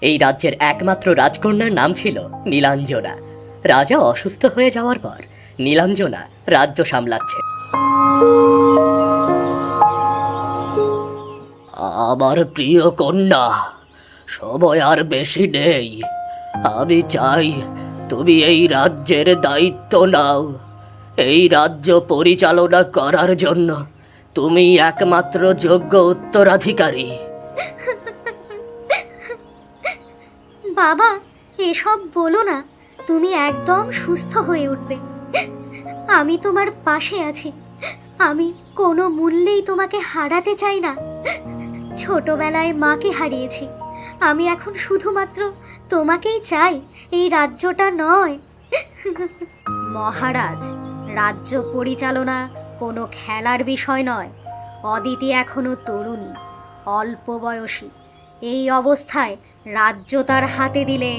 এই রাজ্যের একমাত্র রাজকন্যার নাম ছিল নীলাঞ্জনা। রাজা অসুস্থ হয়ে যাওয়ার পর নীলাঞ্জনা রাজ্য সামলাচ্ছে। আমার প্রিয় কন্যা, সময় আর বেশি নেই। আমি চাই তুমি এই রাজ্যের দায়িত্ব নাও। এই রাজ্য পরিচালনা করার জন্য তুমি একমাত্র যোগ্য উত্তরাধিকারী। বাবা, এসব বলো না। তুমি একদম সুস্থ হয়ে উঠবে। আমি তোমার পাশে আছি। আমি কোনো মূল্যেই তোমাকে হারাতে চাই না। ছোটবেলায় মাকে হারিয়েছি। আমি এখন শুধুমাত্র তোমাকেই চাই, এই রাজ্যটা নয়। মহারাজ, রাজ্য পরিচালনা কোনো খেলার বিষয় নয়। অদিতি এখনো তরুণী, অল্প বয়সী। এই অবস্থায় রাজ্য তার হাতে দিলে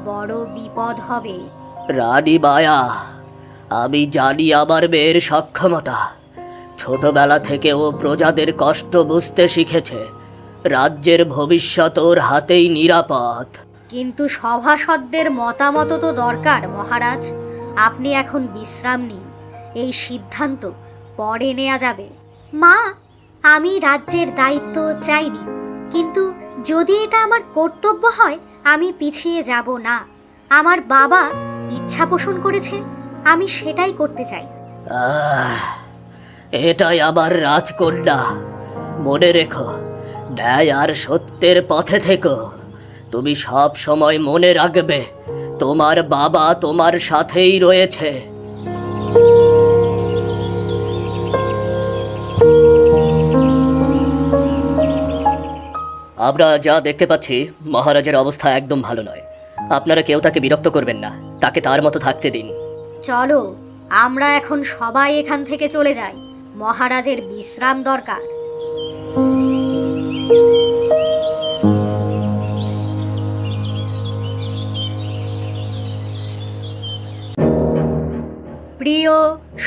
বড় বিপদ হবে। রানী মায়া, আমি জানি আমার মেয়ের সক্ষমতা। ছোটবেলা থেকে ও প্রজাদের কষ্ট বুঝতে শিখেছে। রাজ্যের ভবিষ্যৎ ওর হাতেই নিরাপদ। কিন্তু সভাসদদের মতামত তো দরকার মহারাজ। আপনি এখন বিশ্রাম নিন। এই সিদ্ধান্ত পরে নেওয়া যাবে। মা, আমি রাজ্যের দায়িত্ব চাইনি, কিন্তু যদি এটা আমার কর্তব্য হয় আমি পিছিয়ে যাব না। আমার বাবা ইচ্ছা পোষণ করেছে, আমি সেটাই করতে চাই। এটাই আমার রাজকন্যা। মনে রেখো, ন্যায় আর সত্যের পথে থেকো। তুমি সব সময় মনে রাখবে, তোমার বাবা তোমার সাথেই রয়েছে। আমরা যা দেখতে পাচ্ছি, মহারাজের অবস্থা একদম ভালো নয়। আপনারা কেউ তাকে বিরক্ত করবেন না, তাকে তার মতো থাকতে দিন। চলো, আমরা এখন সবাই এখান থেকে চলে যাই। মহারাজের বিশ্রাম দরকার। প্রিয়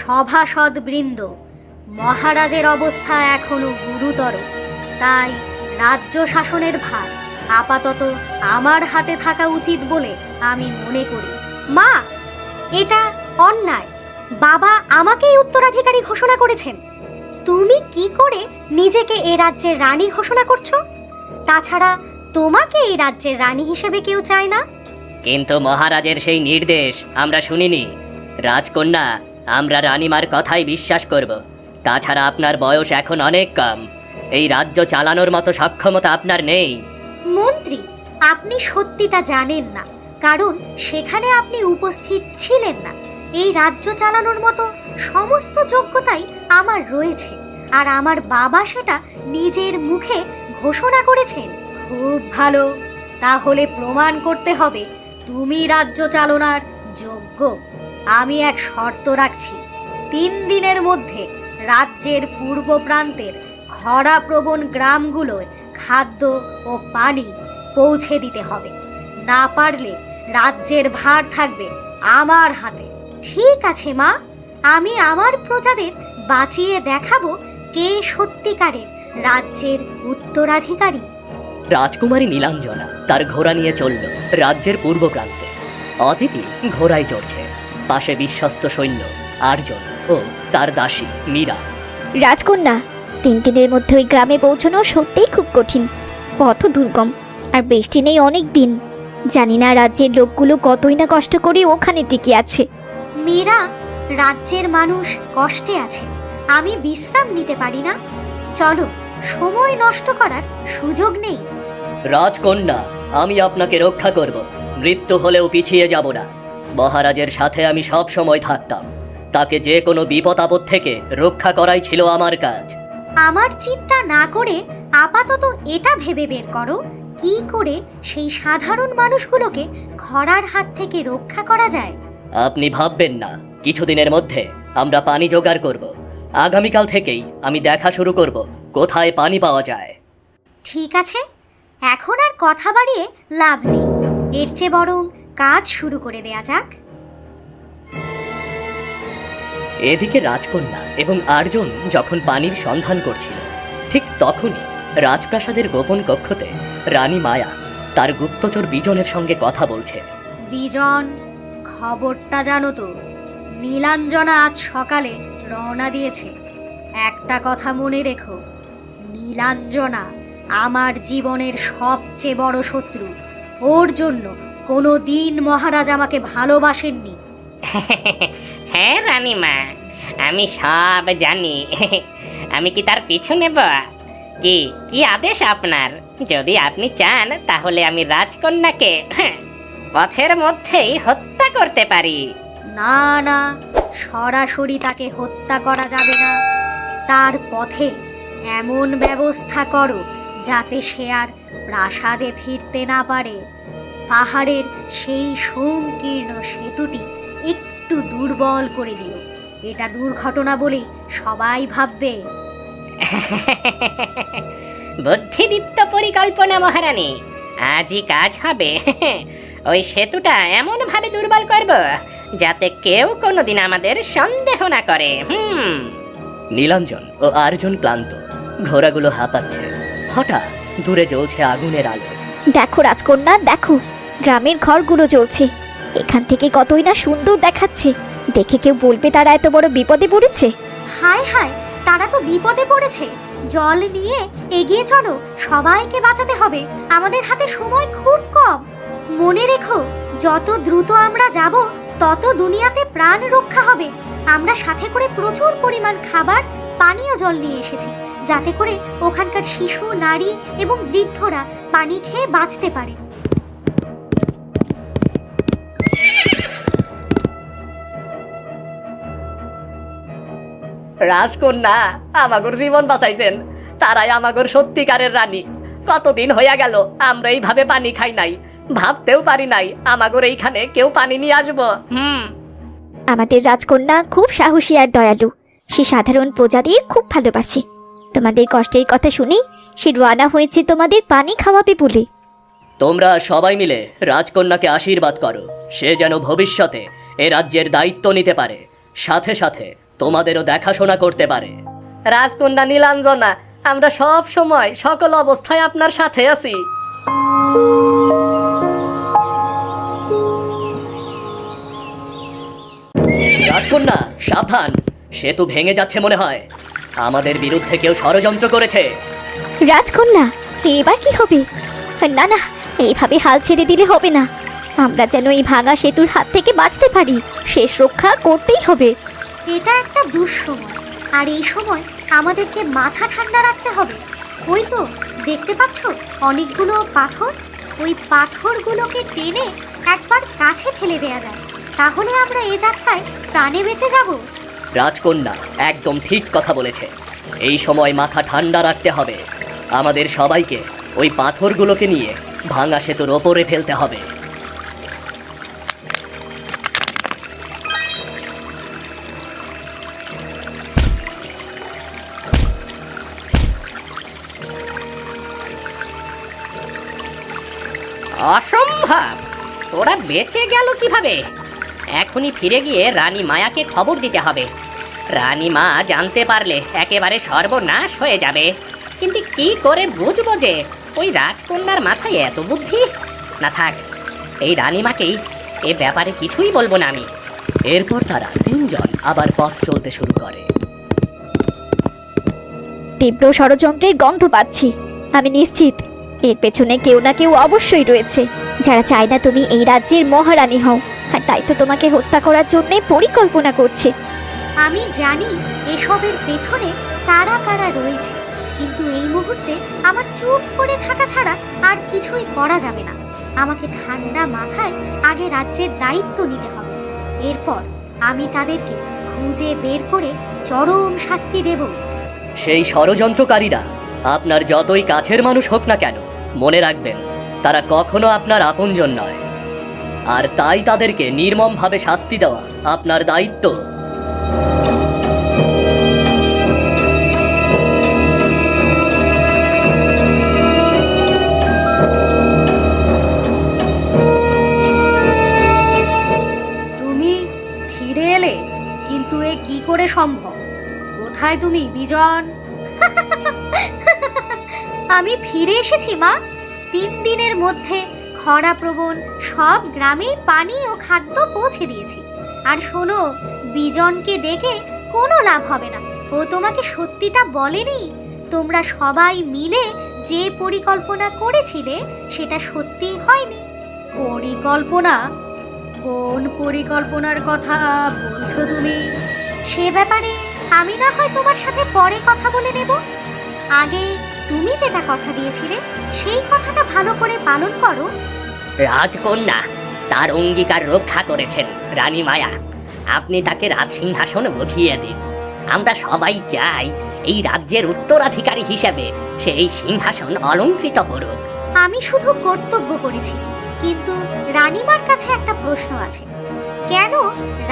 সভাসদবৃন্দ, মহারাজের অবস্থা এখনো গুরুতর। তাই রাজ্য শাসনের ভার আপাতত আমার হাতে থাকা উচিত বলে আমি মনে করি। মা, এটা অন্যায়। বাবা আমাকেই উত্তরাধিকারী ঘোষণা করেছেন। তুমি কি করে নিজেকে এ রাজ্যের রানী ঘোষণা করছো? তাছাড়া তোমাকে এই রাজ্যের রানী হিসেবে কেউ চায় না। কিন্তু মহারাজের সেই নির্দেশ আমরা শুনিনি। রাজকন্যা, আমরা রানীমার কথাই বিশ্বাস করব। তাছাড়া আপনার বয়স এখন অনেক কম। এই রাজ্য চালানোর মতো সক্ষমতা আপনার নেই। মন্ত্রী, আপনি সত্যিটা জানেন না, কারণ সেখানে আপনি উপস্থিত ছিলেন না। এই রাজ্য চালানোর মতো সমস্ত যোগ্যতাই আমার রয়েছে, আর আমার বাবা সেটা নিজের মুখে ঘোষণা করেছেন। খুব ভালো, তাহলে প্রমাণ করতে হবে তুমি রাজ্য চালনার যোগ্য। আমি এক শর্ত রাখছি, 3 দিনের মধ্যে রাজ্যের পূর্ব প্রান্তের খরাপ্রবণ গ্রামগুলোয় খাদ্য ও পানি পৌঁছে দিতে হবে। না পারলে রাজ্যের ভার থাকবে আমার হাতে। ঠিক আছে মা, আমি আমার প্রজাদের বাঁচিয়ে দেখাবো কে সত্যিকারের রাজ্যের উত্তরাধিকারী। রাজকুমারী নীলাঞ্জনা তার ঘোড়া নিয়ে চলল রাজ্যের পূর্ব প্রান্তে। অদিতি ঘোড়ায় চড়ছে, পাশে বিশ্বস্ত সৈন্য আর্জুন ও তার দাসী মীরা। রাজকন্যা, 3 দিনের মধ্যে ওই গ্রামে পৌঁছানো সত্যিই খুব কঠিন। পথ দুর্গম, আর বৃষ্টি নেই অনেক দিন। জানি না রাজ্যের লোকগুলো কতই না কষ্ট করে ওখানে টিকে আছে। মীরা, রাজ্যের মানুষ কষ্টে আছে, আমি বিশ্রাম নিতে পারি না। চলো, সময় নষ্ট করার সুযোগ নেই। রাজকন্যা, আমি আপনাকে রক্ষা করব। মৃত্যু হলেও পিছিয়ে যাব না। মহারাজের সাথে আমি সব সময় থাকতাম। তাকে যে কোনো বিপদ আপদ থেকে রক্ষা করাই ছিল আমার কাজ। আমার চিন্তা না করে আপাতত এটা ভেবে বের করো, কি করে সেই সাধারণ মানুষগুলোকে খরার হাত থেকে রক্ষা করা যায়। আপনি ভাববেন না, কিছুদিনের মধ্যে আমরা পানি জোগাড় করব। আগামীকাল থেকেই আমি দেখা শুরু করব কোথায় পানি পাওয়া যায়। ঠিক আছে, এখন আর কথা বাড়িয়ে লাভ নেই। এর চেয়ে বরং কাজ শুরু করে দেয়া যাক। এদিকে রাজকন্যা এবং আর্জুন যখন পানির সন্ধান করছিল, ঠিক তখনই রাজপ্রাসাদের গোপন কক্ষতে রানী মায়া তার গুপ্তচর বিজনের সঙ্গে কথা বলছে। বিজন, খবরটা জানো তো, নীলাঞ্জনা আজ সকালে রওনা দিয়েছে। একটা কথা মনে রেখো, নীলাঞ্জনা আমার জীবনের সবচেয়ে বড় শত্রু। ওর জন্য কোনো দিন মহারাজ আমাকে ভালোবাসেননি। হ্যাঁ রানীমা, আমি সব জানি। আমি কি তার পিছু নেব? কি কি আদেশ আপনার? যদি আপনি চান তাহলে আমি রাজকন্যাকে পথের মধ্যেই হত্যা করতে পারি। না না, সরাসরি তাকে হত্যা করা যাবে না। তার পথে এমন ব্যবস্থা করো যাতে সে আর প্রাসাদে ফিরতে না পারে। পাহাড়ের সেই সংকীর্ণ সেতুটি একটু দুর্বল করে দিও। এটা দুর্ঘটনা বলে সবাই ভাববে। বুদ্ধিদীপ্ত পরিকল্পনা মহারানী, আজই কাজ হবে। ওই সেতুটা এমন ভাবে দুর্বল করব যাতে কেউ কোনোদিন আমাদের সন্দেহ না করে। নীলাঞ্জন ও আর্জুন ক্লান্ত, ঘোড়াগুলো হাঁপাচ্ছে। হঠাৎ দূরে জ্বলছে আগুনের আলো। দেখো রাজকন্যা, দেখো গ্রামের ঘরগুলো জ্বলছে। এখান থেকে কতই না সুন্দর দেখাচ্ছে। দেখে কেউ বলবে তারা এত বড় বিপদে পড়েছে। হায় হায়, তারা তো বিপদে পড়েছে। জল নিয়ে এগিয়ে চলো, সবাইকে বাঁচাতে হবে। আমাদের হাতে সময় খুব কম। মনে রেখো, যত দ্রুত আমরা যাব তত দুনিয়াতে প্রাণ রক্ষা হবে। আমরা সাথে করে প্রচুর পরিমাণ খাবার, পানীয় জল নিয়ে এসেছি, যাতে করে ওখানকার শিশু, নারী এবং বৃদ্ধরা পানি খেয়ে বাঁচতে পারে। রাজকন্যা আমাগর জীবন বাঁচাইছেন। তারাই আমাগর সত্যিকারের রানী। কতদিন হইয়া গেল আমরা এইভাবে পানি খাই নাই। ভাবতেও পারি নাই আমাগর এইখানে কেউ পানি নিয়ে আসবো। আমাদের রাজকন্যা খুব সাহসী আর দয়ালু। সে সাধারণ প্রজাদের খুব ভালোবাসে। তোমাদের কষ্টের কথা শুনেই সে রওনা হয়েছে তোমাদের পানি খাওয়াবে বলে। তোমরা সবাই মিলে রাজকন্যাকে আশীর্বাদ করো, সে যেন ভবিষ্যতে এ রাজ্যের দায়িত্ব নিতে পারে, সাথে সাথে তোমাদেরও দেখাশোনা করতে পারে। রাজকন্যা নীলাঞ্জনা, আমরা সব সময় সকল অবস্থায় আপনার সাথে আছি। রাজকন্যা সাবধান, সেতু ভেঙে যাচ্ছে মনে হয়। আমাদের বিরুদ্ধে কেউ ষড়যন্ত্র করেছে। রাজকন্যা, এবার কি হবে? না না, এইভাবে হাল ছেড়ে দিলে হবে না। আমরা যেন এই ভাঙা সেতুর হাত থেকে বাঁচতে পারি। শেষ রক্ষা করতেই হবে। এটা একটা দুঃসময়, আর এই সময় আমাদেরকে মাথা ঠান্ডা রাখতে হবে। ওই তো দেখতে পাচ্ছ অনেকগুলো পাথর। ওই পাথরগুলোকে টেনে একবার কাছে ফেলে দেয়া যায়, তাহলে আমরা এ যাত্রায় প্রাণে বেঁচে যাব। রাজকন্যা একদম ঠিক কথা বলেছে। এই সময় মাথা ঠান্ডা রাখতে হবে। আমাদের সবাইকে ওই পাথরগুলোকে নিয়ে ভাঙা সেতুর ওপরে ফেলতে হবে। অসম্ভব! ওরা বেঁচে গেল কিভাবে? এখনই ফিরে গিয়ে রানী মায়াকে খবর দিতে হবে। রানী মা জানতে পারলে একেবারে সর্বনাশ হয়ে যাবে। কিন্তু কি করে বুঝবো যে ওই রাজকন্যার মাথায় এত বুদ্ধি? না থাক, এই রানীমাকেই এ ব্যাপারে কিছুই বলবো না আমি। এরপর তারা তিনজন আবার পথ চলতে শুরু করে। তীব্র ষড়যন্ত্রের গন্ধ পাচ্ছি। আমি নিশ্চিত এর পেছনে কেউ না কেউ অবশ্যই রয়েছে, যারা চায় না তুমি এই রাজ্যের মহারানী হও, আর তাই তো তোমাকে হত্যা করার জন্য পরিকল্পনা করছে। আমি জানি এসবের পেছনে কারা কারা রয়েছে, কিন্তু এই মুহূর্তে আমার চুপ করে থাকা ছাড়া আর কিছুই করা যাবে না। আমাকে ঠান্ডা মাথায় আগে রাজ্যের দায়িত্ব নিতে হবে। এরপর আমি তাদেরকে খুঁজে বের করে চরম শাস্তি দেব। সেই ষড়যন্ত্রকারীরা আপনার যতই কাছের মানুষ হোক না কেন, মনে রাখবেন তারা কখনো আপনার আপনজন নয়। আর তাই তাদেরকে নির্মমভাবে শাস্তি দেওয়া আপনার দায়িত্ব। তুমি ফিরে এলে, কিন্তু এ কি করে সম্ভব? কোথায় তুমি বিজন? আমি ফিরে এসেছি মা। 3 দিনের মধ্যে খরাপ্রবণ সব গ্রামেই পানি ও খাদ্য পৌঁছে দিয়েছি। আর শোনো, বিজনকে ডেকে কোনো লাভ হবে না, ও তোমাকে সত্যিটা বলেনি। তোমরা সবাই মিলে যে পরিকল্পনা করেছিলে সেটা সত্যি হয়নি। পরিকল্পনা? কোন পরিকল্পনার কথা বলছো তুমি? সে ব্যাপারে আমি না হয় তোমার সাথে পরে কথা বলে নেব। আগে তুমি যেটা কথা দিয়েছিলে সেই কথাটা ভালো করে পালন করো। রাজকন্যা তার অঙ্গীকার রক্ষা করেছেন রানী মায়া। আপনি তাকে রাজসিংহাসন বুঝিয়ে দিন। আমরা সবাই চাই এই রাজ্যের উত্তরাধিকারী হিসেবে সে এই সিংহাসন অলংকৃত করুক। আমি শুধু কর্তব্য করেছি, কিন্তু রানীমার কাছে একটা প্রশ্ন আছে। কেন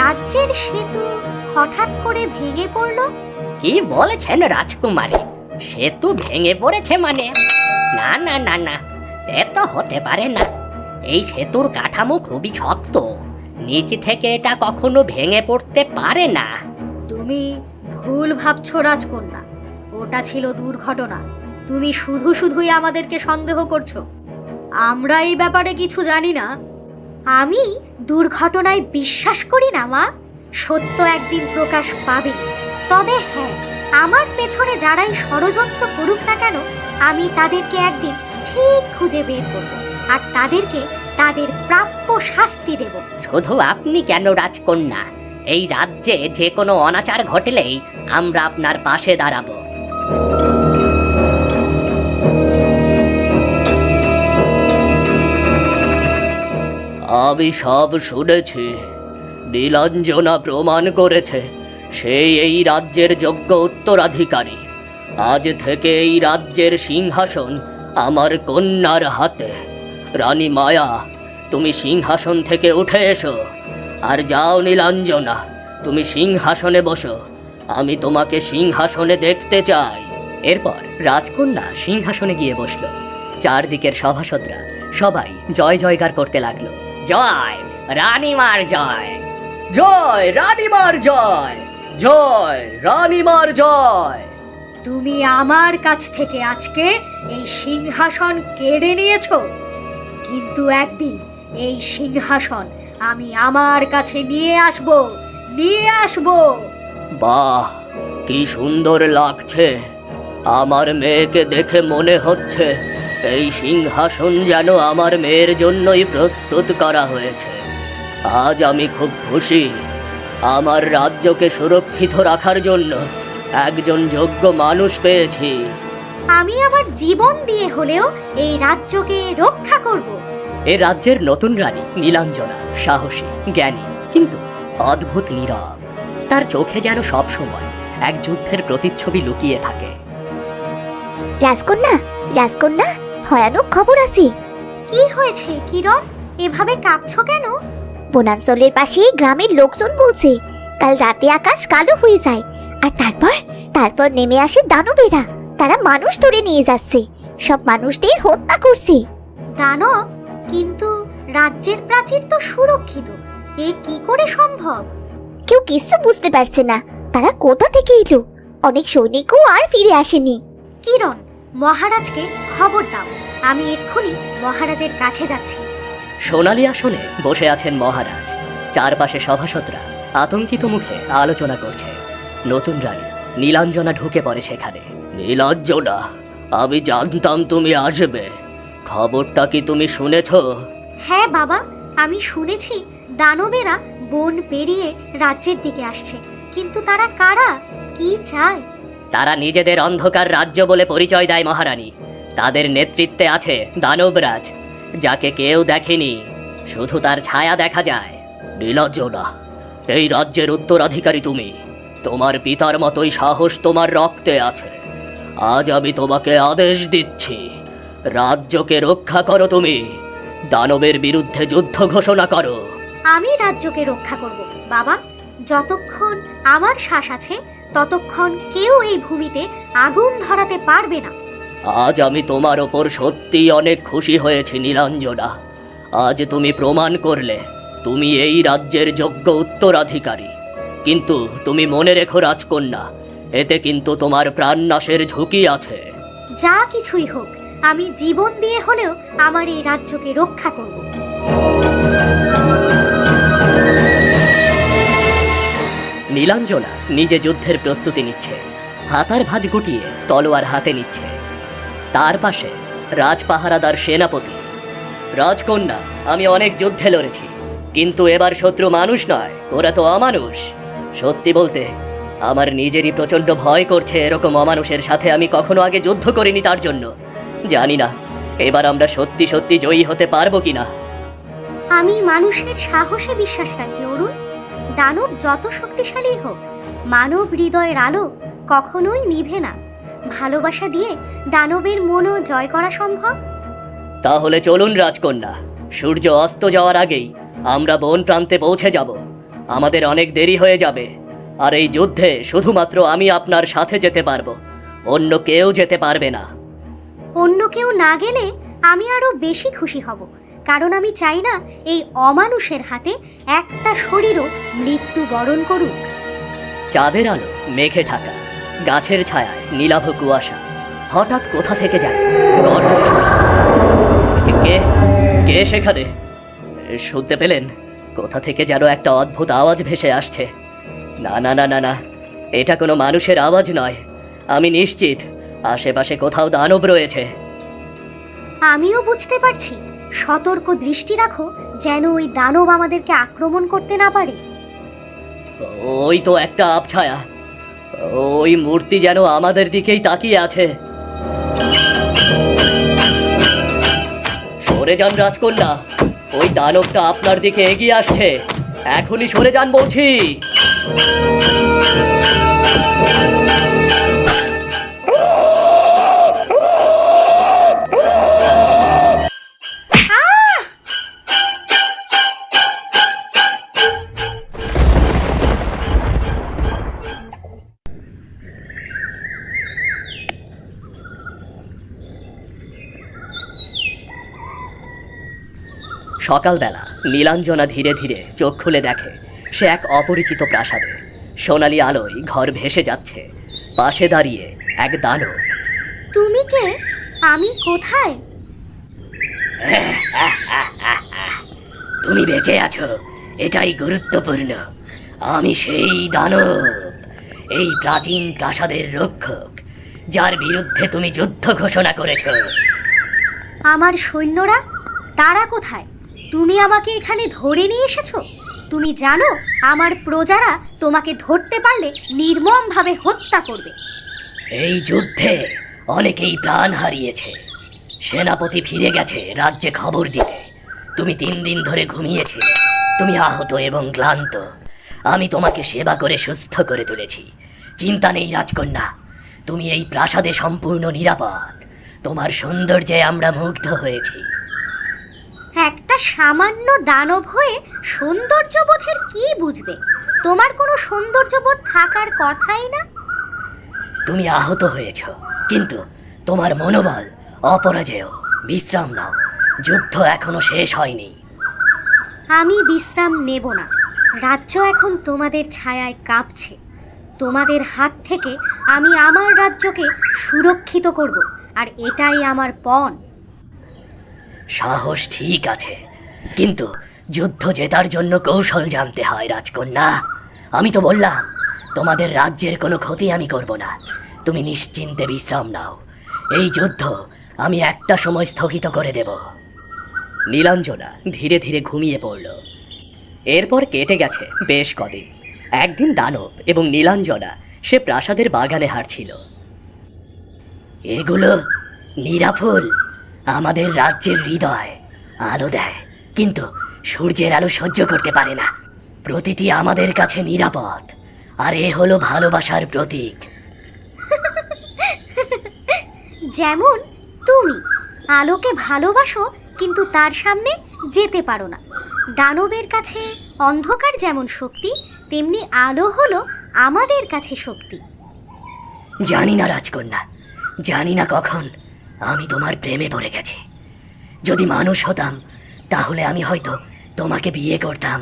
রাজ্যের সেতু হঠাৎ করে ভেঙে পড়লো? কি বলেছেন রাজকুমারী? সেতু ভেঙে পড়েছে মানে? না না না না, এত হতে পারে না। এই সেতুর কাঠামো খুবই শক্ত, নিচ থেকে এটা কখনো ভেঙে পড়তে পারে না। তুমি ভুল ভাবছো রাজকন্যা, ওটা ছিল দুর্ঘটনা। তুমি শুধু শুধুই আমাদেরকে সন্দেহ করছো। আমরা এই ব্যাপারে কিছু জানি না। আমি দুর্ঘটনায় বিশ্বাস করি না মা। সত্য একদিন প্রকাশ পাবে। তবে হ্যাঁ, আমার পেছনে যারাই ষড়যন্ত্র করুক না কেন, আমি তাদেরকে একদিন ঠিক খুঁজে বের করব আর তাদেরকে তাদের প্রাপ্য শাস্তি দেব। শুধু আপনি কেন রাজকন্যা, এই রাজ্যে যে কোনো অনাচার ঘটলেই আমরা আপনার পাশে দাঁড়াবো। আমি সব শুনেছি। নীলাঞ্জনা প্রমাণ করেছে সেই এই রাজ্যের যোগ্য উত্তরাধিকারী। আজ থেকে এই রাজ্যের সিংহাসন আমার কন্যার হাতে। রানী মায়া, তুমি সিংহাসন থেকে উঠে এসো। আর যাও নীলাঞ্জনা, তুমি সিংহাসনে বসো। আমি তোমাকে সিংহাসনে দেখতে চাই। এরপর রাজকন্যা সিংহাসনে গিয়ে বসল। চারদিকের সভাসদরা সবাই জয় জয়গার করতে লাগলো। জয় রানীমার জয়, জয় রানীমার জয়, জয় রানীমার জয়। তুমি আমার কাছ থেকে আজকে এই সিংহাসন কেড়ে নিয়েছো, কিন্তু একদিন এই সিংহাসন আমি আমার কাছে নিয়ে আসব। বাহ, কি সুন্দর লাগছে। আমার মেয়েকে দেখে মনে হচ্ছে এই সিংহাসন যেন আমার মেয়ের জন্যই প্রস্তুত করা হয়েছে। আজ আমি খুব খুশি। আমার রাজ্যকে সুরক্ষিত রাখার জন্য একজন যোগ্য মানুষ পেয়েছি। আমি আমার জীবন দিয়ে হলেও এই রাজ্যকে রক্ষা করব। এ রাজ্যের নতুন রানী নীলাঞ্জনা সাহসী, জ্ঞানী, কিন্তু অদ্ভুত নীরব। তার চোখে যেন সবসময় এক যুদ্ধের প্রতিচ্ছবি লুকিয়ে থাকে। রাজকন্যা, রাজকন্যা, ভয়ানক খবর আছে। কি হয়েছে কিরণ? এভাবে কাঁপছো কেন? বনাঞ্চলের পাশে গ্রামের লোকজন বলছে কাল রাতে আকাশ কালো হয়ে যায়, আর তারপর নেমে আসে দানবেরা। তারা মানুষ ধরে নিয়ে যাচ্ছে, সব মানুষদের হত্যা করছে। দানব? কিন্তু রাজ্যের প্রাচীর তো সুরক্ষিত, এ কি করে সম্ভব? কেউ কিছু বুঝতে পারছে না তারা কোথা থেকে এলো। অনেক সৈনিকও আর ফিরে আসেনি। কিরণ, মহারাজকে খবর দাও। আমি এক্ষুনি মহারাজের কাছে যাচ্ছি। সোনালী আসনে বসে আছেন মহারাজ। চারপাশে সভাসদরা আতঙ্কিত মুখে আলোচনা করছে। নতুন রানী নীলাঞ্জনা ঢুকে পড়ে সেখানে। নীলাঞ্জনা, আমি জানতাম তুমি আসবে। খবরটা কি তুমি শুনেছ? হ্যাঁ বাবা, আমি শুনেছি দানবেরা বন পেরিয়ে রাজ্যের দিকে আসছে। কিন্তু তারা কারা, কি চায়? তারা নিজেদের অন্ধকার রাজ্য বলে পরিচয় দেয় মহারানী। তাদের নেতৃত্বে আছে দানবরাজ, যাকে কেউ দেখেনি, শুধু তার ছায়া দেখা যায়। নীলাঞ্জনা, এই রাজ্যের উত্তরাধিকারী তুমি। তোমার পিতার মতোই সাহস তোমার রক্তে আছে। আজ আমি তোমাকে আদেশ দিচ্ছি, রাজ্যকে রক্ষা করো। তুমি দানবের বিরুদ্ধে যুদ্ধ ঘোষণা করো। আমি রাজ্যকে রক্ষা করব বাবা। যতক্ষণ আমার শ্বাস আছে ততক্ষণ কেউ এই ভূমিতে আগুন ধরাতে পারবে না। আজ আমি তোমার ওপর সত্যি অনেক খুশি হয়েছি নীলাঞ্জনা। আজ তুমি প্রমাণ করলে তুমি এই রাজ্যের যোগ্য উত্তরাধিকারী। কিন্তু তুমি মনে রেখো রাজকন্যা, এতে কিন্তু তোমার প্রাণনাশের ঝুঁকি আছে। যা কিছুই হোক, আমি জীবন দিয়ে হলেও আমার এই রাজ্যকে রক্ষা করব। নীলাঞ্জনা নিজে যুদ্ধের প্রস্তুতি নিচ্ছে, হাতার ভাঁজ গুটিয়ে তলোয়ার হাতে নিচ্ছে। তার পাশে রাজপাহারাদার সেনাপতি। রাজকন্যা, আমি অনেক যুদ্ধে লড়েছি, কিন্তু এবার শত্রু মানুষ নয়, ওরা তো অমানুষ। সত্যি বলতে আমার নিজেরই প্রচণ্ড ভয় করছে, এরকম অমানুষের সাথে আমি কখনো আগে যুদ্ধ করিনি। তার জন্য জানি না এবার আমরা সত্যি সত্যি জয়ী হতে পারবো কিনা। আমি মানুষের সাহসে বিশ্বাস রাখি অরুণ। দানব যত শক্তিশালী হোক, মানব হৃদয়ের আলো কখনোই নিভে না। ভালোবাসা দিয়ে দানবের মনও জয় করা সম্ভব। তাহলে চলুন রাজকন্যা, সূর্য অস্ত যাওয়ার আগেই আমরা বন প্রান্তে পৌঁছে যাব। আমাদের অনেক দেরি হয়ে যাবে, আর এই যুদ্ধে শুধুমাত্র আমি আপনার সাথে যেতে পারবো, অন্য কেউ যেতে পারবে না। অন্য কেউ না গেলে আমি আরো বেশি খুশি হব, কারণ আমি চাই না এই অমানুষের হাতে একটা শরীরও মৃত্যু বরণ করুক। চাঁদের আলো মেঘে ঢাকা, গাছের ছায়ায় নীলাভ কুয়াশা। হঠাৎ কোথা থেকে যায় গর্জন শোনা যায়। কে কে সেখানে? শুনতে পেলেন? কোথা থেকে যেন একটা অদ্ভুত আওয়াজ ভেসে আসছে। না না না না না, এটা কোনো মানুষের আওয়াজ নয়। আমি নিশ্চিত আশেপাশে কোথাও দানব রয়েছে। আমিও বুঝতে পারছি। সতর্ক দৃষ্টি রাখো যেন ওই দানব আমাদেরকে আক্রমণ করতে না পারে। ওই তো একটা আবছায়া, ওই মূর্তি যেন আমাদের দিকেই তাকিয়ে আছে। সরে যান রাজকন্যা, ওই দানবটা আপনার দিকে এগিয়ে আসছে। এখনই সরে যান বলছি। সকালবেলা নীলাঞ্জনা ধীরে ধীরে চোখ খুলে দেখে সে এক অপরিচিত প্রাসাদে। সোনালি আলোয় ঘর ভেসে যাচ্ছে, পাশে দাঁড়িয়ে এক দানব। তুমি কে? আমি কোথায়? তুমি বেঁচে আছো, এটাই গুরুত্বপূর্ণ। আমি সেই দানব, এই প্রাচীন প্রাসাদের রক্ষক, যার বিরুদ্ধে তুমি যুদ্ধ ঘোষণা করেছ। আমার সৈন্যরা? তারা কোথায়? তুমি আমাকে এখানে ধরে নিয়ে এসেছো? তুমি জানো আমার প্রজারা তোমাকে ধরতে পারলে নির্মমভাবে হত্যা করবে। এই যুদ্ধে অনেকেই প্রাণ হারিয়েছে। সেনাপতি ফিরে গেছে রাজ্যে খবর দিতে। তুমি 3 দিন ধরে ঘুমিয়েছিলে, তুমি আহত এবং ক্লান্ত। আমি তোমাকে সেবা করে সুস্থ করে তুলেছি। চিন্তা নেই রাজকন্যা, তুমি এই প্রাসাদে সম্পূর্ণ নিরাপদ। তোমার সৌন্দর্যে আমরা মুগ্ধ হয়েছি। একটা সামান্য দানব হয়ে সৌন্দর্যবোধের কি বুঝবে? তোমার কোনো সৌন্দর্যবোধ থাকার কথাই না। তুমি আহত হয়েছ, কিন্তু তোমার মনোবল অপরাজেয়। বিশ্রাম নাও, যুদ্ধ এখনো শেষ হয়নি। আমি বিশ্রাম নেব না। রাজ্য এখন তোমাদের ছায়ায় কাঁপছে। তোমাদের হাত থেকে আমি আমার রাজ্যকে সুরক্ষিত করব, আর এটাই আমার পণ। সাহস ঠিক আছে, কিন্তু যুদ্ধ জেতার জন্য কৌশল জানতে হয় রাজকন্যা। আমি তো বললাম তোমাদের রাজ্যের কোনো ক্ষতি আমি করব না। তুমি নিশ্চিন্তে বিশ্রাম নাও। এই যুদ্ধ আমি একটা সময় স্থগিত করে দেব। নীলাঞ্জনা ধীরে ধীরে ঘুমিয়ে পড়ল। এরপর কেটে গেছে বেশ কদিন। একদিন দানব এবং নীলাঞ্জনা সে প্রাসাদের বাগানে হাঁটছিল। এগুলো নিরাফুল, আমাদের রাজ্যের হৃদয়। আলো দেয়, কিন্তু সূর্যের আলো সহ্য করতে পারে না। প্রতিটি আমাদের কাছে নিরাপদ, আর এ হলো ভালোবাসার প্রতীক। যেমন তুমি আলোকে ভালোবাসো, কিন্তু তার সামনে যেতে পারো না। দানবের কাছে অন্ধকার যেমন শক্তি, তেমনি আলো হলো আমাদের কাছে শক্তি। জানি না রাজকন্যা, জানি না কখন আমি তোমার প্রেমে পড়ে গেছি। যদি মানুষ হতাম তাহলে আমি হয়তো তোমাকে বিয়ে করতাম।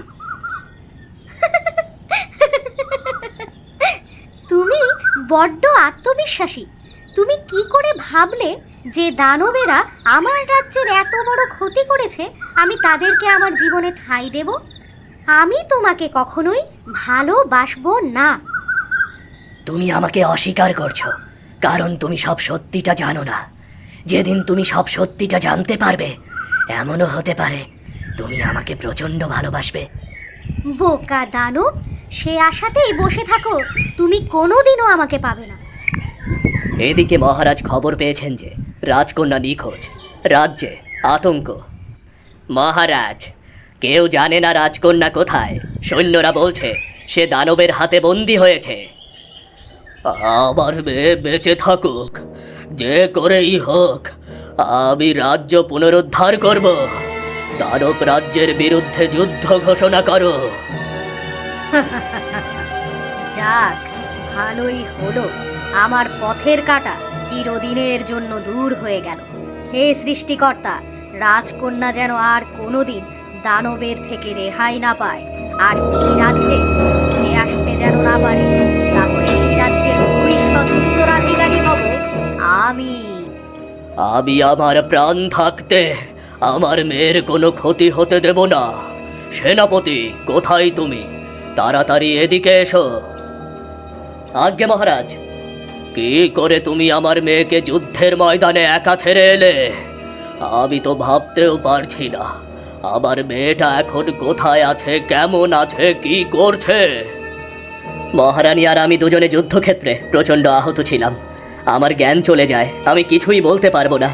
তুমি বড্ড আত্মবিশ্বাসী। তুমি কি করে ভাবলে যে দানবেরা আমার রাজ্যের এত বড় ক্ষতি করেছে আমি তাদেরকে আমার জীবনে ঠাঁই দেব? আমি তোমাকে কখনোই ভালোবাসবো না। তুমি আমাকে অস্বীকার করছো, কারণ তুমি সব সত্যিটা জানো না। যেদিন তুমি সব সত্যিটা জানতে পারবে, এমনও হতে পারে তুমি আমাকে প্রচণ্ড ভালোবাসবে। বোকা দানব, সে আশাতেই বসে থাকো, তুমি কোনোদিনও আমাকে পাবে না। এদিকে মহারাজ খবর পেয়েছেন যে রাজকন্যা নিখোঁজ। রাজ্যে আতঙ্ক। মহারাজ, কেউ জানে না রাজকন্যা কোথায়। সৈন্যরা বলছে সে দানবের হাতে বন্দী হয়েছে। আমার মেয়ে বেঁচে থাকুক, যে করেই হোক আমি রাজ্য পুনরুদ্ধার করব। দানব রাজ্যের বিরুদ্ধে যুদ্ধ ঘোষণা করো। যাক, ভালোই হলো, আমার পথের কাঁটা চিরদিনের জন্য দূর হয়ে গেল। হে সৃষ্টিকর্তা, রাজকন্যা যেন আর কোনোদিন দানবের থেকে রেহাই না পায়, আর এই রাজ্যে ফিরে আসতে যেন না পারে। তাহলে এই রাজ্যের ভবিষ্যৎ উত্তরাধিকারী হব আমি। আমি আমার প্রাণ থাকতে আমার মেয়ের কোনো ক্ষতি হতে দেব না। সেনাপতি, কোথায় তুমি? তাড়াতাড়ি এদিকে এসো। আজ্ঞে মহারাজ। কি করে তুমি আমার মেয়েকে যুদ্ধের ময়দানে একা ছেড়ে এলে? আমি তো ভাবতেও পারছি না আমার মেয়েটা এখন কোথায় আছে, কেমন আছে, কি করছে। মহারানী আর আমি দুজনে যুদ্ধক্ষেত্রে প্রচণ্ড আহত ছিলাম। আমার জ্ঞান চলে যায়, আমি কিছুই বলতে পারবো না।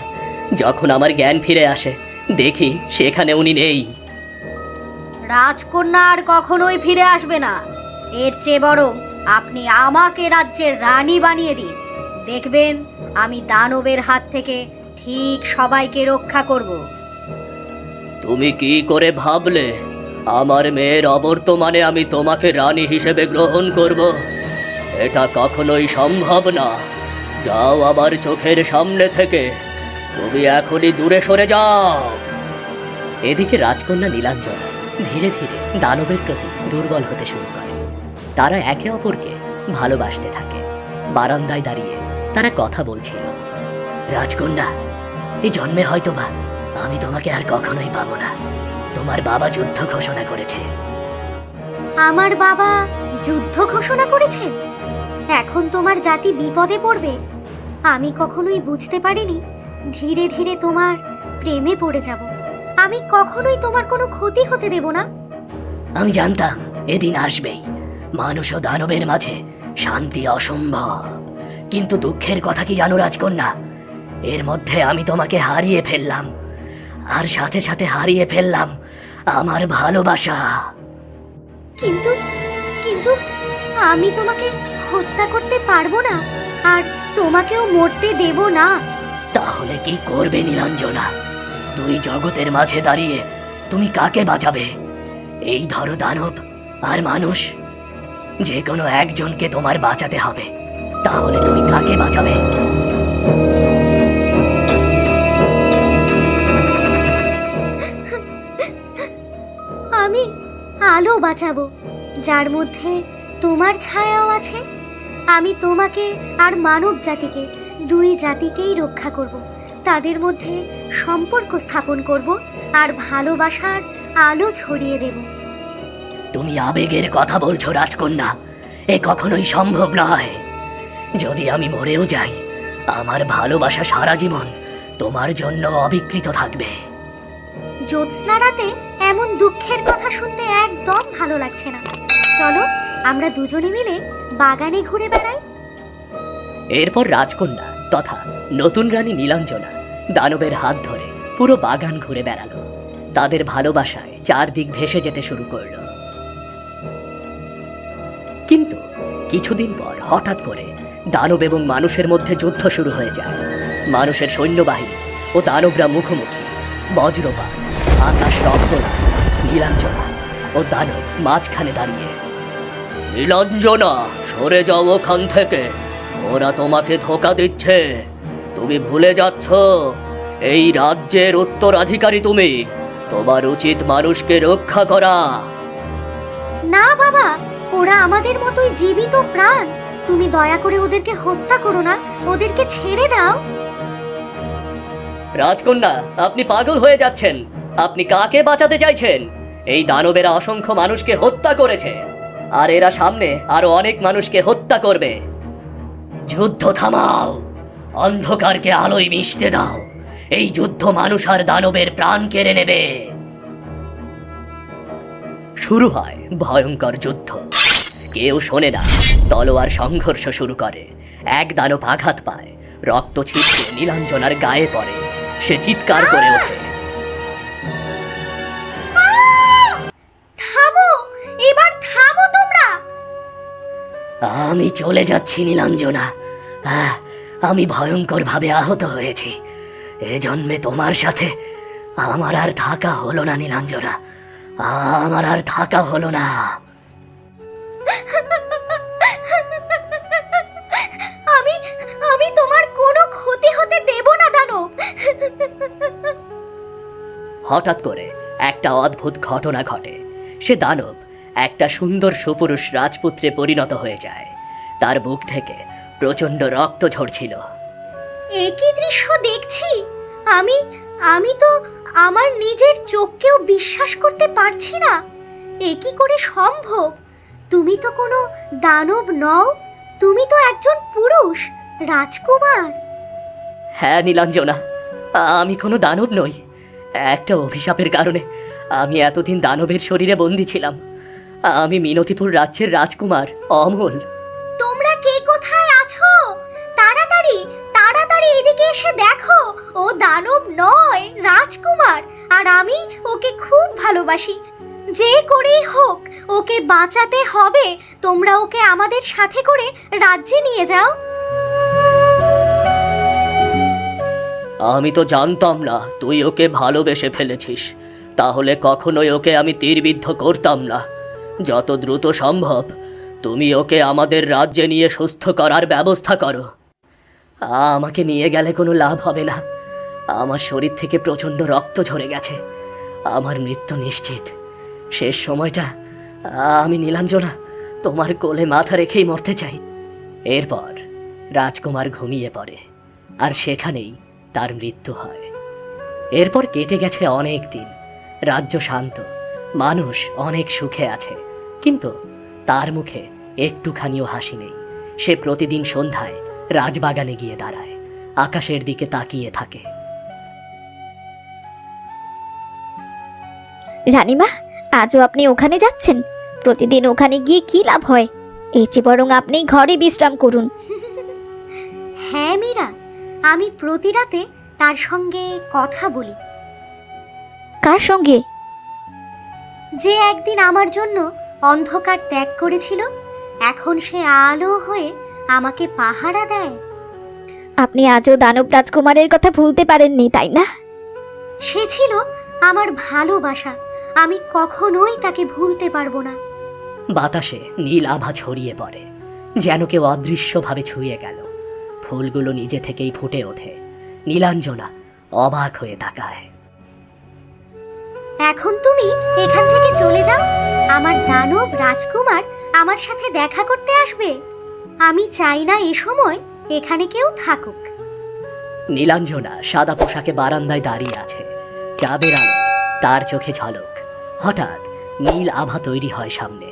যখন আমার জ্ঞান ফিরে আসে, দেখি সেখানে উনি নেই। রাজকন্যা আর কখনোই ফিরে আসবে না। এর চেয়ে বরং আপনি আমাকে রাজ্যের রানী বানিয়ে দিন। দেখবেন আমি দানবের হাত থেকে ঠিক সবাইকে রক্ষা করব। তুমি কি করে ভাবলে আমার মেয়ের অবর্তমানে আমি তোমাকে রানী হিসেবে গ্রহণ করব? এটা কখনোই সম্ভব না। যাও আমার চোখের সামনে থেকে, তুমি এখনই দূরে সরে যাও। এদিকে রাজকন্যা নীলাঞ্জনা ধীরে ধীরে দানবের প্রতি দুর্বল হতে শুরু করে। তারা একে অপরকে ভালোবাসতে থাকে। বারান্দায় দাঁড়িয়ে তারা কথা বলছিল। রাজকন্যা, এই জন্মে হয়তোবা আমি তোমাকে আর কখনোই পাবো না। তোমার বাবা যুদ্ধ ঘোষণা করেছে। আমার বাবা যুদ্ধ ঘোষণা করেছেন? এখন তোমার জাতি বিপদে পড়বে। আমি কখনোই বুঝতে পারিনি ধীরে ধীরে তোমার প্রেমে পড়ে যাব। আমি কখনোই তোমার কোনো ক্ষতি হতে দেব না। আমি জানতাম এদিন আসবেই। মানুষ ও দানবের মাঝে শান্তি অসম্ভব। কিন্তু দুঃখের কথা কি জানো রাজকন্যা? এর মধ্যে আমি তোমাকে হারিয়ে ফেললাম, আর সাথে সাথে হারিয়ে ফেললাম আমার ভালোবাসা। কিন্তু কিন্তু আমি তোমাকে হত্যা করতে পারবো না, আর তোমাকেও মরতে দেব না। তাহলে কি করবে নীলাঞ্জনা? দুই জগতের মাঝে দাঁড়িয়ে তুমি কাকে বাঁচাবে? এই ধরো দানব আর মানুষ, যে কোনো একজনকে তোমার বাঁচাতে হবে। তাহলে তুমি কাকে বাঁচাবে? আমি আলো বাঁচাবো, যার মধ্যে তোমার ছায়াও আছে। আমি তোমাকে আর মানব জাতিকে, দুই জাতিকেই রক্ষা করব। তাদের মধ্যে সম্পর্ক স্থাপন করব আর ভালোবাসার আলো ছড়িয়ে দেব। তুমি আবেগের কথা বলছো রাজকন্যা, এ কখনোই সম্ভব নয়। যদি আমি মরেও যাই, আমার ভালোবাসা সারা জীবন তোমার জন্য অবিকৃত থাকবে। জ্যোৎস্না রাতে এমন দুঃখের কথা শুনতে একদম ভালো লাগছে না। চলো আমরা দুজনে মিলে বাগানে ঘুরে বেড়াই। এরপর রাজকন্যা তথা নতুন রানী নীলাঞ্জনা দানবের হাত ধরে পুরো বাগান ঘুরে বেড়ালো। তাদের ভালোবাসায় চারদিক ভেসে যেতে শুরু করলো। কিন্তু কিছুদিন পর হঠাৎ করে দানব এবং মানুষের মধ্যে যুদ্ধ শুরু হয়ে যায়। মানুষের সৈন্যবাহিনী ও দানবরা মুখোমুখি। বজ্রপাত, আকাশ রক্তলাল। নীলাঞ্জনা ও দানব মাঝখানে দাঁড়িয়ে। নীলাঞ্জনা, সরে যাও ওখান থেকে, ওরা তোমাকে ধোঁকা দিচ্ছে। তুমি ভুলে যাচ্ছ এই রাজ্যের উত্তরাধিকারী তুমি। তোমার উচিত মানুষকে রক্ষা করা। না বাবা, ওরা আমাদের মতোই জীবিত প্রাণ। তুমি দয়া করে ওদেরকে হত্যা করো না, ওদেরকে ছেড়ে দাও। রাজকন্যা, আপনি পাগল হয়ে যাচ্ছেন। আপনি কাকে বাঁচাতে চাইছেন? এই দানবেরা অসংখ্য মানুষকে হত্যা করেছে, আর এরা সামনে আরো অনেক মানুষকে হত্যা করবে। যুদ্ধ থামাও, অন্ধকারকে আলোয় মিশতে দাও। এই যুদ্ধ মানুষ আর দানবের প্রাণ কেড়ে নেবে। শুরু হয় ভয়ঙ্কর যুদ্ধ। কেউ শোনে না, তলোয়ার সংঘর্ষ শুরু করে। এক দানব আঘাত পায়, রক্ত ছিটকে নীলাঞ্জনার গায়ে পড়ে। সে চিৎকার করে ওঠে। থামো, এবার থামো তোমরা। আমি চলে যাচ্ছি নীলাঞ্জনা। আমি ভয়ঙ্কর ভাবে আহত হয়েছি। এ জন্মে তোমার সাথে আমার আর থাকা হলো না নীলাঞ্জনা, আমার আর থাকা হলো না। আমি আমি তোমার কোনো ক্ষতি হতে দেব না দানব। হঠাৎ করে একটা অদ্ভুত ঘটনা ঘটে। সে দানব একটা সুন্দর সুপুরুষ রাজপুত্রে পরিণত হয়ে যায়। তার বুক থেকে প্রচণ্ড রক্ত ঝরছিল। এ কি দৃশ্য দেখছি! আমি আমি তো আমার নিজের চোখকেও বিশ্বাস করতে পারছি না। এ কি করে সম্ভব? তুমি তো কোনো দানব নও, তুমি তো একজন পুরুষ রাজকুমার। হ্যাঁ নীলাঞ্জনা, আমি কোনো দানব নই। একটা অভিশাপের কারণে আমি এতদিন দানবের শরীরে বন্দী ছিলাম। আমি মিনতিপুর রাজ্যের রাজকুমার অমল। তোমরা কে কোথায় আছো? তাড়াতাড়ি তাড়াতাড়ি এদিকে এসে দেখো, ও দানব নয়, রাজকুমার। আর আমি ওকে খুব ভালোবাসি। যে করেই হোক ওকে বাঁচাতে হবে। তোমরা ওকে আমাদের সাথে করে রাজ্যে নিয়ে যাও। আমি তো জানতাম না তুই ওকে ভালোবেসে ফেলেছিস। তাহলে কখনোই ওকে আমি তীরবিদ্ধ করতাম না। যত দ্রুত সম্ভব তুমি ওকে আমাদের রাজ্যে নিয়ে সুস্থ করার ব্যবস্থা করো। আমাকে নিয়ে গেলে কোনো লাভ হবে না। আমার শরীর থেকে প্রচণ্ড রক্ত ঝরে গেছে। আমার মৃত্যু নিশ্চিত। শেষ সময়টা আমি নীলাঞ্জনা তোমার কোলে মাথা রেখেই মরতে চাই। এরপর রাজকুমার ঘুমিয়ে পড়ে, আর সেখানেই তার মৃত্যু হয়। এরপর কেটে গেছে অনেক দিন। রাজ্য শান্ত, মানুষ অনেক সুখে আছে। কিন্তু তার মুখে একটুখানিও হাসি নেই। সে প্রতিদিন সন্ধ্যায় রাজবাগানে গিয়ে দাঁড়ায়, আকাশের দিকে তাকিয়ে থাকে। রানীমা, আজও আপনি ওখানে যাচ্ছেন? প্রতিদিন ওখানে গিয়ে কি লাভ হয়? এর চেয়ে বরং আপনি ঘরে বিশ্রাম করুন। হ্যাঁ মীরা, আমি প্রতি রাতে তার সঙ্গে কথা বলি। কার সঙ্গে? যে একদিন আমার জন্য অন্ধকার ত্যাগ করেছিল, এখন সে আলো হয়ে আমাকে পাহারা দেয়। আপনি আজও দানব রাজকুমারের কথা ভুলতে পারেননি, তাই না? সে ছিল আমার ভালোবাসা। আমি কখনোই তাকে ভুলতে পারবো না। বাতাসে নীল আভা ছড়িয়ে পড়ে, যেন কেউ অদৃশ্যভাবে ছুঁয়ে গেল। ফুলগুলো নিজে থেকেই ফুটে ওঠে। নীলাঞ্জনা অবাক হয়ে তাকায়। এখন তুমি এখান থেকে চলে যাও। আমার দানব রাজকুমার আমার সাথে দেখা করতে আসবে। আমি চাই না এ সময় এখানে কেউ থাকুক। নীলাঞ্জনা সাদা পোশাকে বারান্দায় দাঁড়িয়ে আছে। চাঁদের আলো তার চোখে ঝলক। হঠাৎ নীল আভা তৈরি হয় সামনে।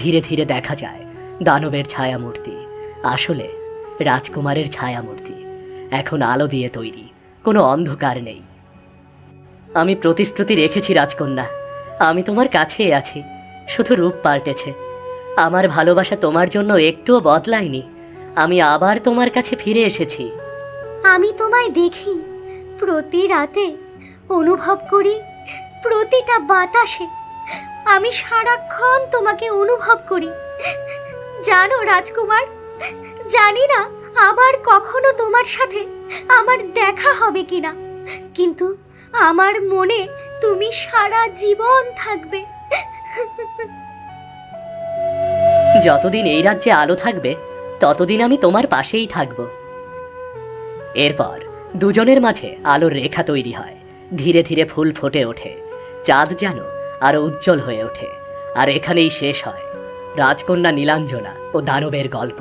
ধীরে ধীরে দেখা যায় দানবের ছায়ামূর্তি, আসলে রাজকুমারের ছায়ামূর্তি। এখন আলো দিয়ে তৈরি, কোনো অন্ধকার নেই। আমি প্রতিশ্রুতি রেখেছি রাজকন্যা, আমি তোমার কাছেই আছি। শুধু রূপ পাল্টেছে। আমার ভালোবাসা তোমার জন্য একটুও বদলায়নি। আমি আবার তোমার কাছে ফিরে এসেছি। আমি তোমায় দেখি প্রতি রাতে, অনুভব করি প্রতিটা বাতাসে। আমি সারাক্ষণ তোমাকে অনুভব করি। জানো রাজকুমার, জানি না আবার কখনো তোমার সাথে আমার দেখা হবে কিনা, কিন্তু আমার মনে তুমি সারা জীবন থাকবে। যতদিন এই রাজ্যে আলো থাকবে ততদিন আমি তোমার পাশেই থাকব। এরপর দুজনের মাঝে আলোর রেখা তৈরি হয়। ধীরে ধীরে ফুল ফুটে ওঠে। চাঁদ যেন আরো উজ্জ্বল হয়ে ওঠে। আর এখানেই শেষ হয় রাজকন্যা নীলাঞ্জনা ও দানবের গল্প।